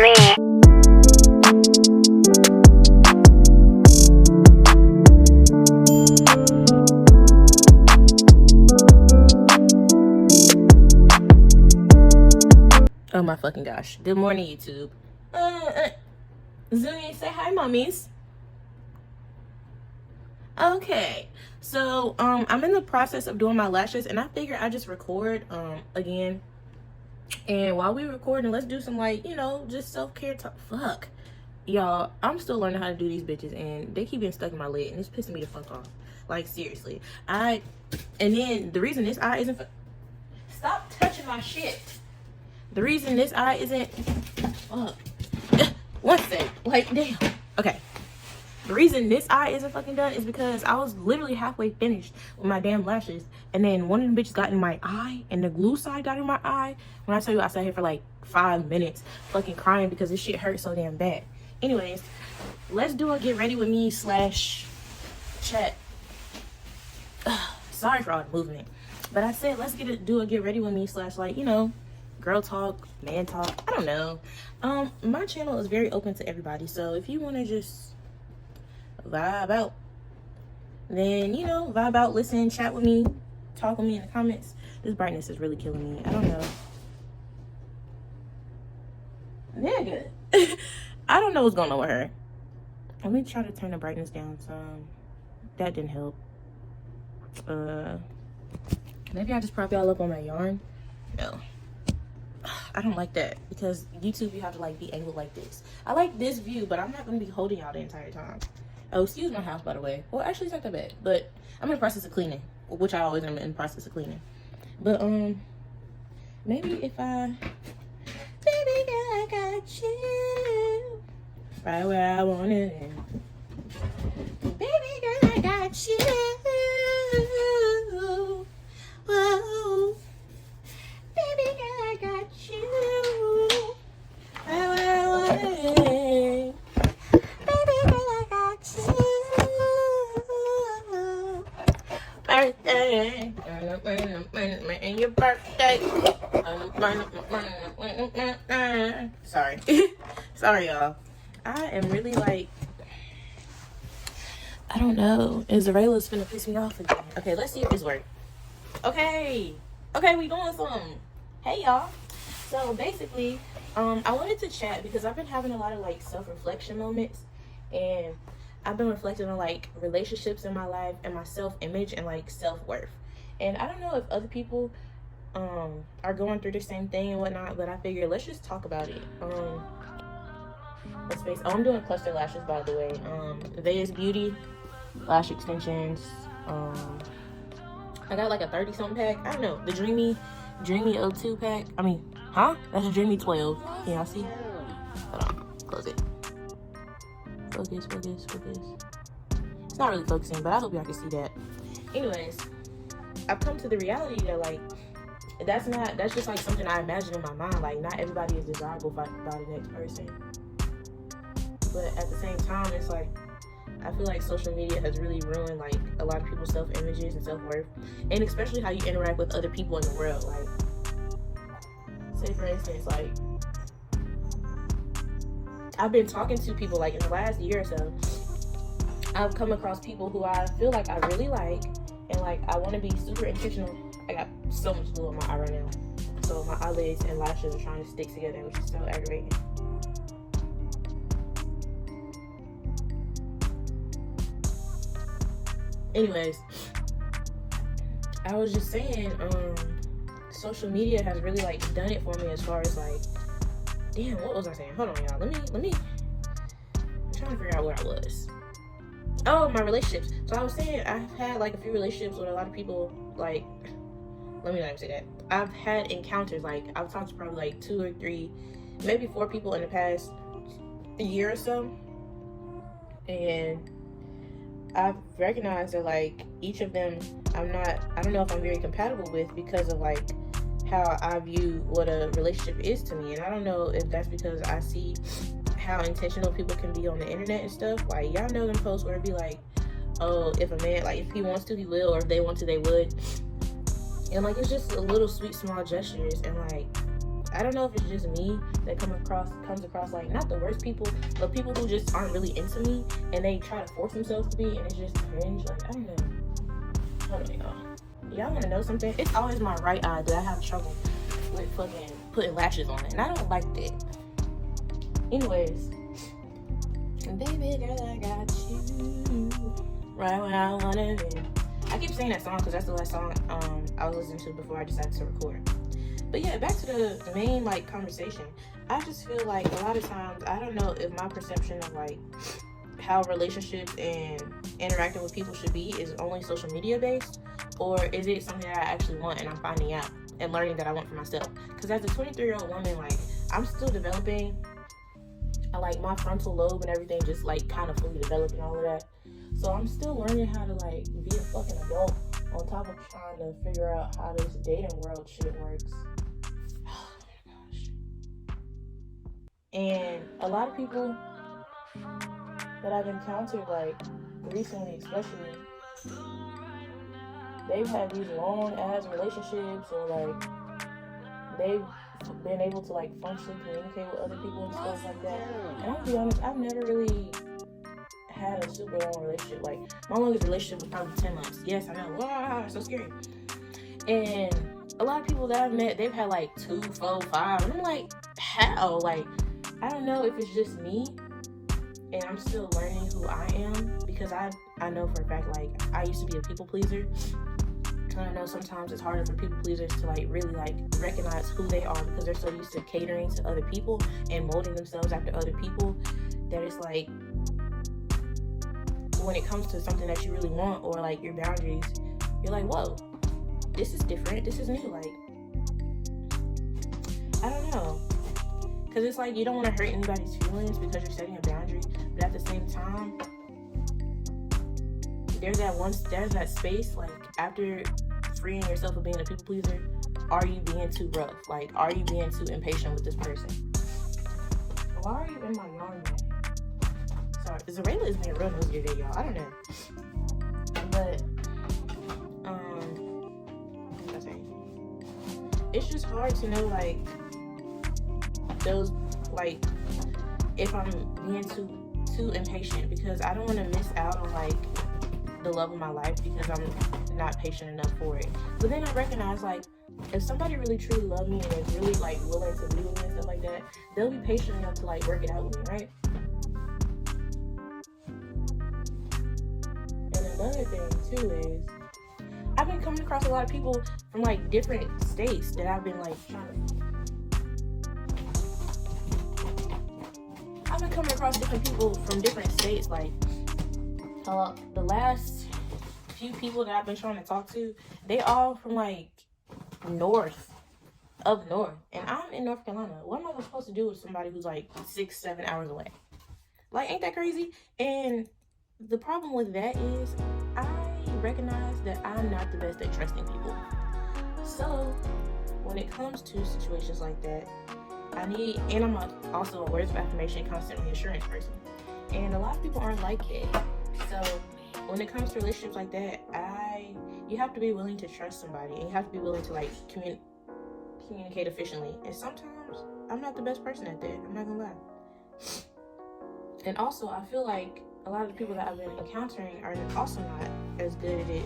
me. Oh my fucking gosh. Good morning, YouTube. Zuni, say hi, mommies. Okay, so I'm in the process of doing my lashes, and I figured I just record again. And while we recording, let's do some, like, you know, just self-care talk. Fuck, y'all, I'm still learning how to do these bitches, and they keep getting stuck in my lid, and it's pissing me the fuck off. Like, seriously. And then the reason this eye isn't stop touching my shit. The reason this eye isn't one sec, like, damn. Okay, the reason this eye isn't fucking done is because I was literally halfway finished with my damn lashes, and then one of the bitches got in my eye, and the glue side got in my eye. When I tell you, I sat here for like 5 minutes fucking crying because this shit hurt so damn bad. Anyways, let's do a get ready with me / chat. Sorry for all the movement, but I said let's do a get ready with me / like, you know, girl talk, man talk, I don't know. My channel is very open to everybody, so if you want to just vibe out, then, you know, vibe out, listen, chat with me, talk with me in the comments. This brightness is really killing me. I don't know. Nigga. I don't know what's going on with her. Let me try to turn the brightness down some. That didn't help. Maybe I just prop y'all up on my yarn. No, I don't like that, because YouTube, you have to like be angled like this. I like this view, but I'm not going to be holding y'all the entire time. Oh, excuse my house, by the way. Well, actually, it's not that bad, but I'm in the process of cleaning, which I always am in the process of cleaning. But maybe if I, baby girl, I got you right where I want it. Baby girl, I got you. Whoa. Baby girl, I got you right where I want it. Baby girl, I got you. Birthday, and your birthday. Sorry. Sorry, y'all. I am really like, I don't know. Zarela's finna piss me off again. Okay, let's see if this works. Okay, we doing something. Hey, y'all. So basically, I wanted to chat because I've been having a lot of like self-reflection moments, and I've been reflecting on like relationships in my life and my self-image and like self-worth. And I don't know if other people are going through the same thing and whatnot, but I figured let's just talk about it. Let's face. Oh, I'm doing cluster lashes, by the way. Vegas Beauty lash extensions. I got like a 30-something pack. I don't know, the Dreamy 02 pack. I mean, that's a Dreamy 12. Can y'all see? Hold on, close it. Focus. It's not really focusing, but I hope y'all can see that. Anyways, I've come to the reality that like that's just like something I imagine in my mind. Like, not everybody is desirable by the next person. But at the same time, it's like I feel like social media has really ruined like a lot of people's self-images and self-worth, and especially how you interact with other people in the world. Like, say for instance, like I've been talking to people like in the last year or so. I've come across people who I feel like I really like, and like I want to be super intentional. I got so much glue on my eye right now, so my eyelids and lashes are trying to stick together, which is so aggravating. Anyways, I was just saying, social media has really like done it for me as far as like, damn, what was I saying? Hold on, y'all. Let me. I'm trying to figure out where I was. Oh, my relationships. So I was saying I've had like a few relationships with a lot of people. Like, let me not even say that. I've had encounters. Like, I've talked to probably like 2 or 3, maybe 4 people in the past year or so, and I've recognized that like each of them I don't know if I'm very compatible with, because of like how I view what a relationship is to me. And I don't know if that's because I see how intentional people can be on the internet and stuff. Like, y'all know them posts where it'd be like, oh, if a man, like, if he wants to, he will, or if they want to, they would. And like, it's just a little sweet small gestures, and like I don't know if it's just me that comes across like not the worst people, but people who just aren't really into me and they try to force themselves to be, and it's just cringe. Like, I don't know. Y'all want to know something? It's always my right eye that I have trouble with fucking putting lashes on it, and I don't like that. Anyways, baby girl, I got you right where I wanna be. I keep saying that song because that's the last song I was listening to before I decided to record. But yeah, back to the main like conversation. I just feel like a lot of times, I don't know if my perception of like how relationships and interacting with people should be is only social media based, or is it something that I actually want and I'm finding out and learning that I want for myself. Because as a 23-year-old woman, like, I'm still developing. I like my frontal lobe and everything just like kind of fully developed and all of that. So I'm still learning how to like be a fucking adult on top of trying to figure out how this dating world shit works. Oh my gosh. And a lot of people that I've encountered, like recently especially, they've had these long ass relationships, or like they've been able to like functionally communicate with other people and stuff like that. And I'll be honest, I've never really had a super long relationship. Like, my longest relationship was probably 10 months. Yes, I know. Wow, so scary. And a lot of people that I've met, they've had like 2, 4, 5. And I'm like, how? Like, I don't know if it's just me and I'm still learning who I am, because I know for a fact, like, I used to be a people pleaser. And I know sometimes it's harder for people pleasers to like really like recognize who they are, because they're so used to catering to other people and molding themselves after other people, that it's like when it comes to something that you really want, or like your boundaries, you're like, whoa, this is different, this is new. Like, I don't know, because it's like you don't want to hurt anybody's feelings because you're setting a boundary, but at the same time, there's that space, like, after freeing yourself of being a people pleaser, are you being too rough? Like, are you being too impatient with this person? Why are you in my yard, man? Sorry, Zarela is being real nosy today, y'all. I don't know. But, it's just hard to know, like, those, like, if I'm being too impatient, because I don't want to miss out on, like, the love of my life because I'm not patient enough for it. But then I recognize, like, if somebody really truly loves me and is really like willing to be with me and stuff like that, they'll be patient enough to like work it out with me, right? And another thing too is, I've been coming across a lot of people from like different states that I've been like I've been coming across different people from different states, like the last few people that I've been trying to talk to, they all from like up north, and I'm in North Carolina. What am I supposed to do with somebody who's like 6-7 hours away? Like, ain't that crazy? And the problem with that is, I recognize that I'm not the best at trusting people. So when it comes to situations like that, and I'm also a words of affirmation, constant reassurance person, and a lot of people aren't like that. So when it comes to relationships like that, you have to be willing to trust somebody, and you have to be willing to like communicate efficiently. And sometimes I'm not the best person at that, I'm not gonna lie. And also, I feel like a lot of the people that I've been encountering are also not as good at it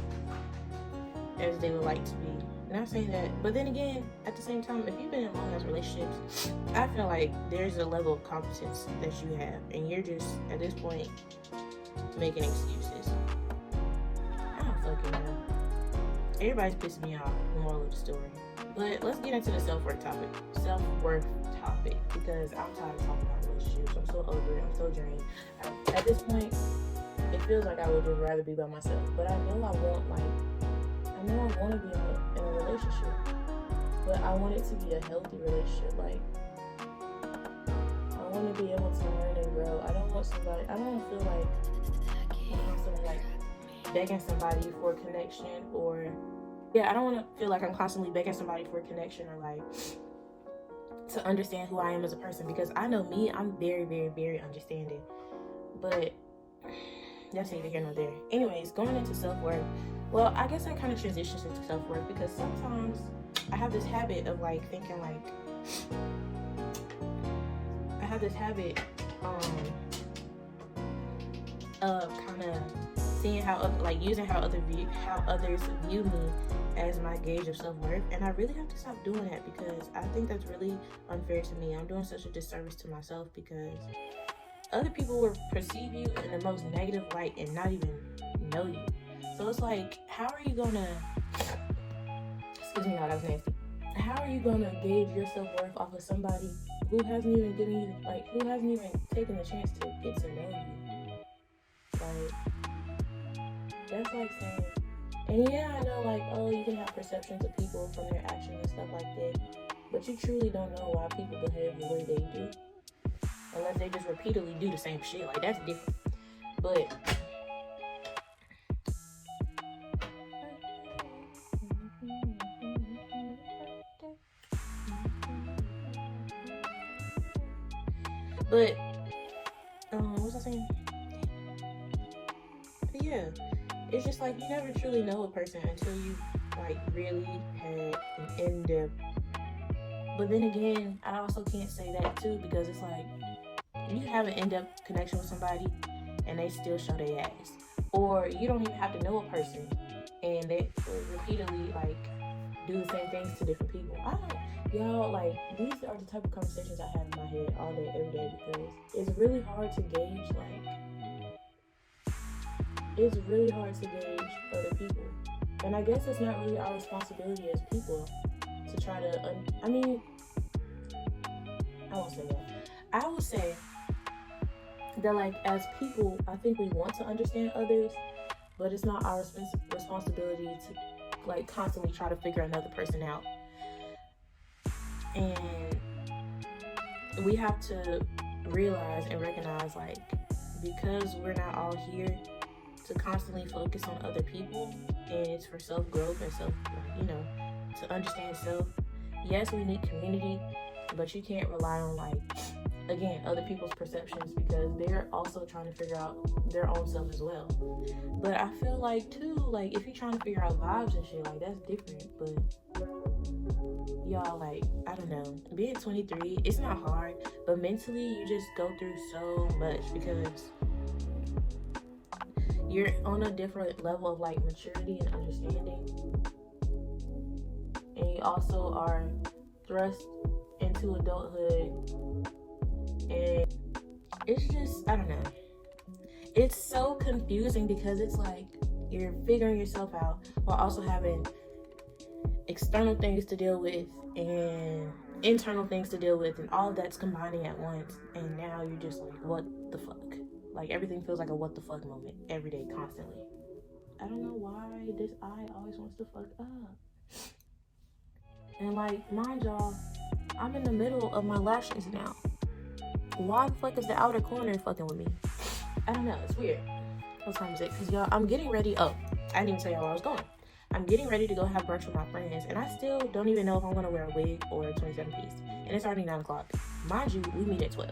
as they would like to be. Not saying that, but then again, at the same time, if you've been in long-ass relationships, I feel like there's a level of competence that you have, and you're just, at this point, making excuses. I don't fucking know. Everybody's pissing me off, the moral of the story. But let's get into the self-worth topic, because I'm tired of talking about relationships. I'm so over it, I'm so drained. At this point, it feels like I would just rather be by myself, but I know I want to be in a relationship, but I want it to be a healthy relationship. Like, I want to be able to learn and grow. I don't want to feel like I'm constantly like begging somebody for a connection, I don't want to feel like I'm constantly begging somebody for a connection, or like to understand who I am as a person, because I know me, I'm very, very, very understanding. But that's neither here nor there. Anyways, going into self-worth, well, I guess that kind of transitions into self-worth, because sometimes I have this habit of like thinking like, I have this habit of kind of seeing using how others view me as my gauge of self-worth, and I really have to stop doing that because I think that's really unfair to me. I'm doing such a disservice to myself because other people will perceive you in the most negative light and not even know you. So it's like, how are you gonna, excuse me, y'all, that was nasty. How are you gonna gauge your self-worth off of somebody who hasn't even taken the chance to get to know you? Like, that's like saying, and yeah, I know, like, oh, you can have perceptions of people from their actions and stuff like that, but you truly don't know why people behave the way they do, unless they just repeatedly do the same shit. Like, that's different. But what was I saying? But yeah, it's just like you never truly know a person until you like really had an in-depth. But then again, I also can't say that too, because it's like you have an in-depth connection with somebody and they still show their ass, or you don't even have to know a person and they repeatedly like do the same things to different people. Y'all, like, these are the type of conversations I have in my head all day, every day, because it's really hard to gauge, other people. And I guess it's not really our responsibility as people to try to, I won't say that. I would say that, like, as people, I think we want to understand others, but it's not our responsibility to, like, constantly try to figure another person out. And we have to realize and recognize, like, because we're not all here to constantly focus on other people, and it's for self-growth and to understand self. Yes, we need community, but you can't rely on, like, again, other people's perceptions, because they're also trying to figure out their own self as well. But I feel like, too, like, if you're trying to figure out vibes and shit, like, that's different. But y'all, like, I don't know, being 23, it's not hard, but mentally you just go through so much because you're on a different level of, like, maturity and understanding, and you also are thrust into adulthood, and it's just, I don't know, it's so confusing because it's like you're figuring yourself out while also having external things to deal with and internal things to deal with, and all of that's combining at once, and now you're just like, what the fuck? Like, everything feels like a what the fuck moment every day, constantly. I don't know why this eye always wants to fuck up. And, like, mind y'all, I'm in the middle of my lashes now. Why the fuck is the outer corner fucking with me? I don't know, it's weird. What time is it? Because, y'all, I'm getting ready. Oh, I didn't even tell y'all where I was going. I'm getting ready to go have brunch with my friends, and I still don't even know if I'm going to wear a wig or a 27-piece. And it's already 9 o'clock. Mind you, we meet at 12.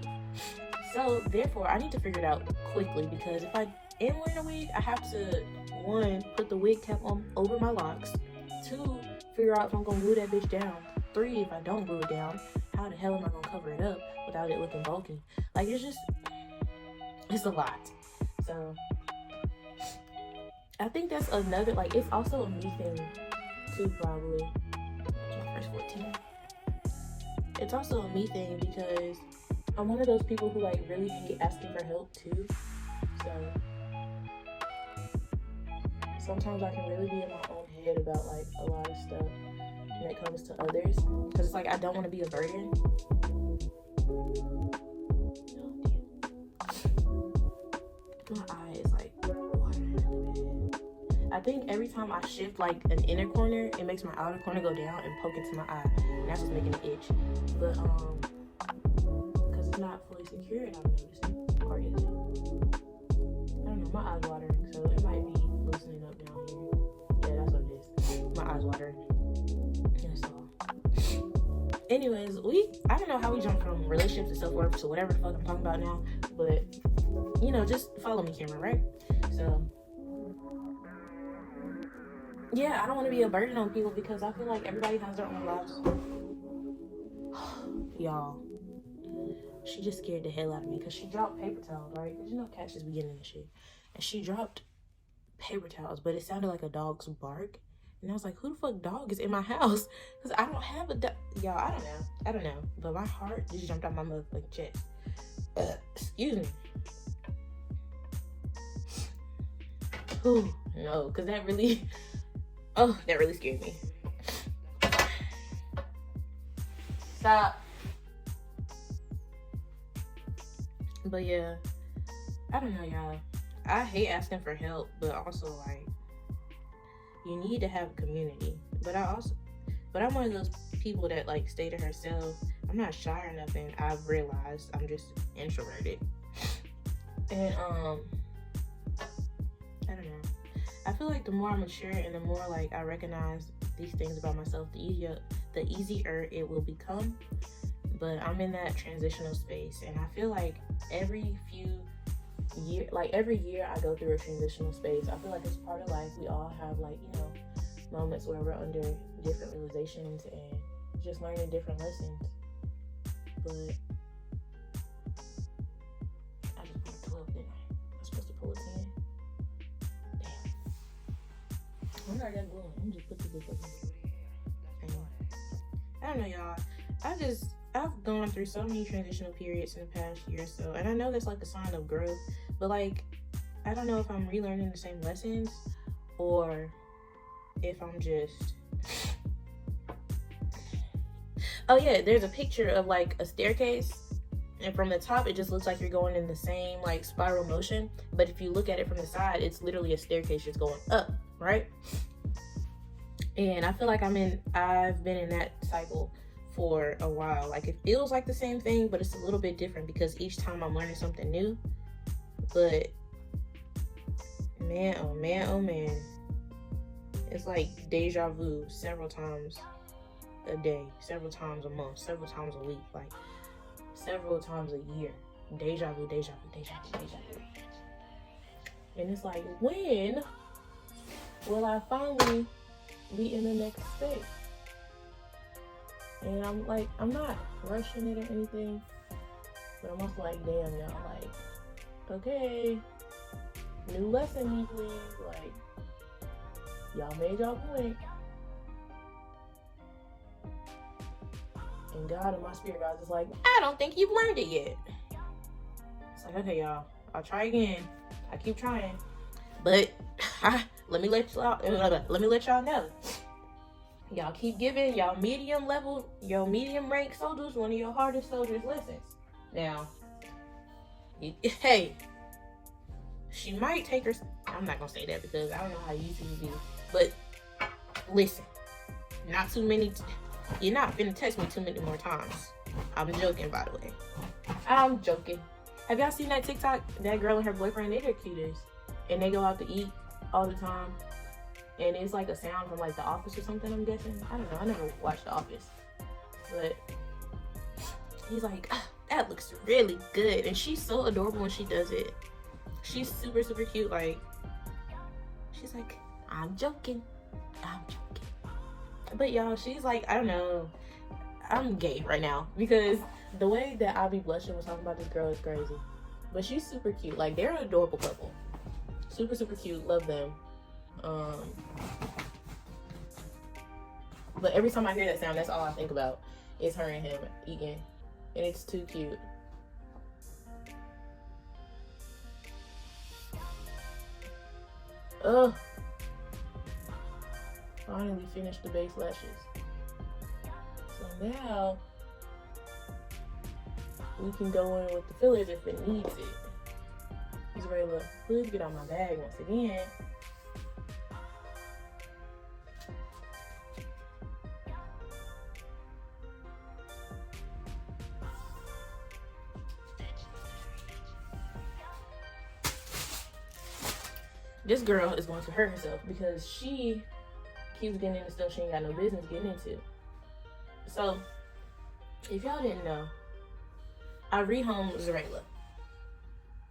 So, therefore, I need to figure it out quickly, because if I am wearing a wig, I have to, 1, put the wig cap on over my locks, 2, figure out if I'm going to glue that bitch down, 3, if I don't glue it down, how the hell am I going to cover it up without it looking bulky? Like, it's a lot. So, I think that's another, like, it's also a me thing, too, probably. That's my first 14. It's also a me thing because I'm one of those people who, like, really hate asking for help, too. So, sometimes I can really be in my own head about, like, a lot of stuff when it comes to others. Because it's like, I don't want to be a burden. My eye is, like, watering really bad. I think every time I shift, like, an inner corner, it makes my outer corner go down and poke into my eye. And that's what's making it itch. But, because it's not fully secured, I'm noticing. Or is it? I don't know, my eye's watering, so it might be loosening up down here. Yeah, that's what it is. My eye's watering. That's all. Anyways, I don't know how we jump from relationships to self-worth to whatever the fuck I'm talking about now, but, just follow me, Cameron, right? So, yeah, I don't want to be a burden on people because I feel like everybody has their own lives. y'all, she just scared the hell out of me because she dropped paper towels, right? Because you know cats just be getting this shit. And she dropped paper towels, but it sounded like a dog's bark. And I was like, who the fuck dog is in my house? Because I don't have a dog. Y'all, I don't know. But my heart just jumped out my motherfucking chest. Excuse me. Ooh, no, because that really scared me. Stop. But yeah, I don't know, y'all. I hate asking for help, but also like, you need to have a community. But I'm one of those people that like stay to herself. I'm not shy or nothing. I've realized I'm just introverted. And I don't know. I feel like the more I mature and the more like I recognize these things about myself, the easier it will become. But I'm in that transitional space, and I feel like every year I go through a transitional space. I feel like it's part of life. We all have like, you know, moments where we're under different realizations and just learning different lessons. But I just pulled 12, didn't I? I'm supposed to pull a 10. Damn. I wonder I got glue. Let me just put this up. I don't know, y'all. I've gone through so many transitional periods in the past year or so, and I know that's like a sign of growth, but like, I don't know if I'm relearning the same lessons or if I'm just... Oh yeah, there's a picture of like a staircase, and from the top it just looks like you're going in the same like spiral motion, but if you look at it from the side, it's literally a staircase just going up, right? And I feel like I've been in that cycle for a while. Like, it feels like the same thing, but it's a little bit different because each time I'm learning something new. But man, oh man, oh man, it's like deja vu several times a day, several times a month, several times a week, like several times a year. Deja vu, deja vu, deja vu, deja vu. And it's like, when will I finally be in the next space? And I'm like, I'm not rushing it or anything, but I'm also like, damn, y'all, like, okay, new lesson weekly, like, y'all made y'all point. And God and my spirit guys is like, I don't think you've learned it yet. It's like, okay, y'all, I'll try again. I keep trying, but let me let y'all know. Y'all keep giving y'all medium rank soldiers one of your hardest soldiers lessons. Now, hey, she might take her. I'm not gonna say that because I don't know how you should be. But listen, not too many. You're not finna text me too many more times. I'm joking, by the way. I'm joking. Have y'all seen that TikTok? That girl and her boyfriend, they're the cutest, and they go out to eat all the time. And it's like a sound from like The Office or something, I'm guessing. I don't know, I never watched The Office. But he's like, that looks really good. And she's so adorable when she does it. She's super, super cute. Like, she's like, I'm joking. But y'all, she's like, I don't know. I'm gay right now because the way that I be blushing when talking about this girl is crazy. But she's super cute. Like, they're an adorable couple. Super, super cute. Love them. But every time I hear that sound, that's all I think about is her and him eating, and it's too cute. Ugh. Finally finished the base lashes. So now we can go in with the fillers if it needs it. Israela, please get out my bag once again. This girl is going to hurt herself because she keeps getting into stuff she ain't got no business getting into. So, if y'all didn't know, I rehomed Zarela.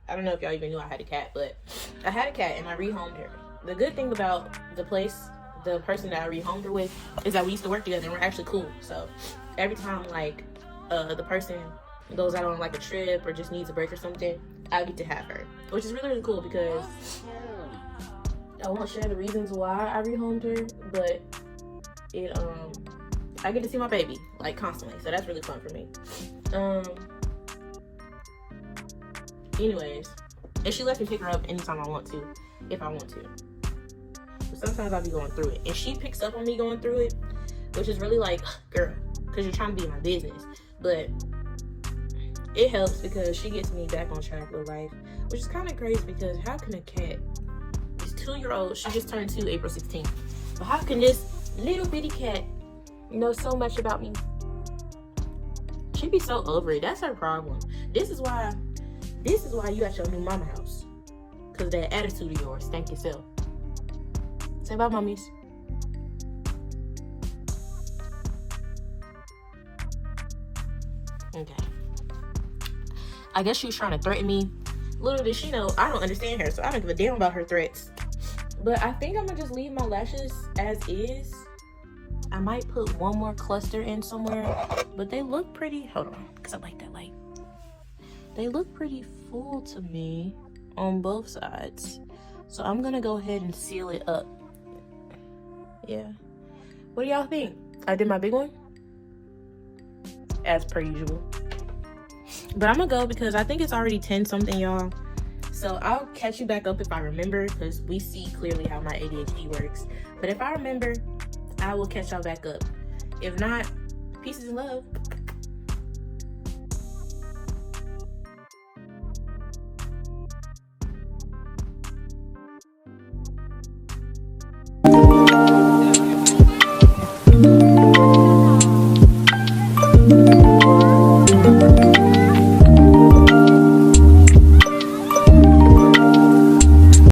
I don't know if y'all even knew I had a cat, but I had a cat and I rehomed her. The good thing about the person that I rehomed her with is that we used to work together and we're actually cool. So every time like the person goes out on like a trip or just needs a break or something, I get to have her, which is really, really cool because I won't share the reasons why I rehomed her, but it I get to see my baby like constantly, so that's really fun for me. Anyways, and she lets me pick her up anytime I want to, if I want to. But sometimes I'll be going through it, and she picks up on me going through it, which is really like, girl, because you're trying to be in my business. But it helps because she gets me back on track with life, which is kind of crazy because how can a cat, this 2-year-old, she just turned 2 April 16th, but how can this little bitty cat know so much about me? She be so over it. That's her problem. This is why you at your new mama house, because that attitude of yours stank yourself. Say bye, mommies. Okay. I guess she was trying to threaten me. Little did she know, I don't understand her, so I don't give a damn about her threats. But I think I'm gonna just leave my lashes as is. I might put one more cluster in somewhere, but they look pretty, hold on, because I like that light. They look pretty full to me on both sides. So I'm gonna go ahead and seal it up. Yeah. What do y'all think? I did my big one? As per usual. But I'm gonna go because I think it's already 10 something, y'all. So I'll catch you back up if I remember, because we see clearly how my ADHD works. But if I remember, I will catch y'all back up. If not, peace and love.